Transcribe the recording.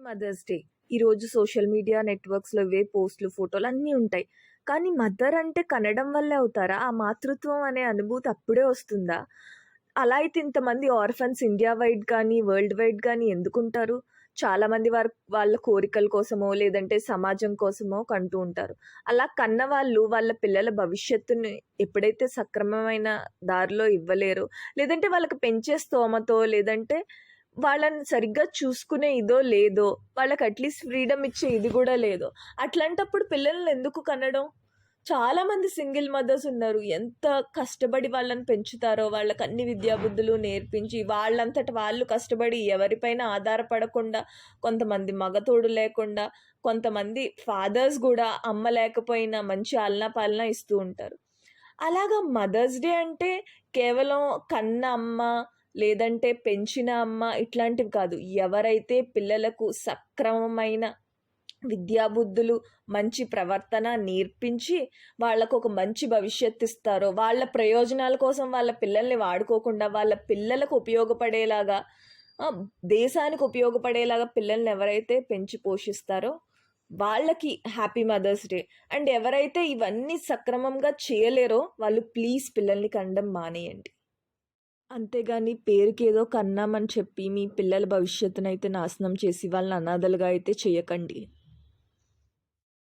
Mothers day. ఈరోజు social media నెట్వర్క్స్‌లో ఇవే పోస్ట్‌లు, ఫోటోలు అన్నీ ఉంటాయి. కానీ మదర్ అంటే కనడం వల్లే అవుతారా? ఆ మాతృత్వం అనే అనుభూతి అప్పుడే వస్తుందా? అలా అయితే ఇంతమంది ఆర్ఫన్స్ ఇండియా వైడ్ కానీ, వరల్డ్ వైడ్ కానీ ఎందుకుంటారు? చాలామంది వాళ్ళ కోరికల కోసమో, లేదంటే సమాజం కోసమో కంటూ ఉంటారు. అలా కన్నవాళ్ళు వాళ్ళ పిల్లల భవిష్యత్తుని ఎప్పుడైతే సక్రమమైన దారిలో ఇవ్వలేరో, లేదంటే వాళ్ళకి పెంచే స్తోమతో, లేదంటే వాళ్ళని సరిగ్గా చూసుకునే ఇదో లేదో, వాళ్ళకి అట్లీస్ట్ ఫ్రీడమ్ ఇచ్చే ఇది గూడా లేదో, అట్లాంటప్పుడు పిల్లల్ని ఎందుకు కనడం? చాలామంది సింగిల్ మదర్స్ ఉన్నారు. ఎంత కష్టపడి వాళ్ళని పెంచుతారో, వాళ్ళకి అన్ని విద్యాబుద్ధులు నేర్పించి, వాళ్ళంతట వాళ్ళు కష్టపడి ఎవరిపైన ఆధారపడకుండా, కొంతమంది మగతోడు లేకుండా, కొంతమంది ఫాదర్స్ గూడా అమ్మ లేకపోయినా మంచి ఆలనా పాలనా ఇస్తూ ఉంటారు. అలాగా మదర్స్ డే అంటే కేవలం కన్న అమ్మ, లేదంటే పెంచిన అమ్మ ఇట్లాంటివి కాదు. ఎవరైతే పిల్లలకు సక్రమమైన విద్యాబుద్ధులు, మంచి ప్రవర్తన నేర్పించి, వాళ్ళకొక మంచి భవిష్యత్తు ఇస్తారో, వాళ్ళ ప్రయోజనాల కోసం వాళ్ళ పిల్లల్ని వాడుకోకుండా, వాళ్ళ పిల్లలకు ఉపయోగపడేలాగా దేశానికి ఉపయోగపడేలాగా పిల్లల్ని ఎవరైతే పెంచి పోషిస్తారో, వాళ్ళకి హ్యాపీ మదర్స్ డే. అండ్ ఎవరైతే ఇవన్నీ సక్రమంగా చేయలేరో, వాళ్ళు ప్లీజ్ పిల్లల్ని కనడం మానేయండి. అంతేగాని పేరుకేదో కన్నామని చెప్పి, మీ పిల్లల భవిష్యత్తునైతే నాశనం చేసి, వాళ్ళని అనాథలుగా అయితే చేయకండి.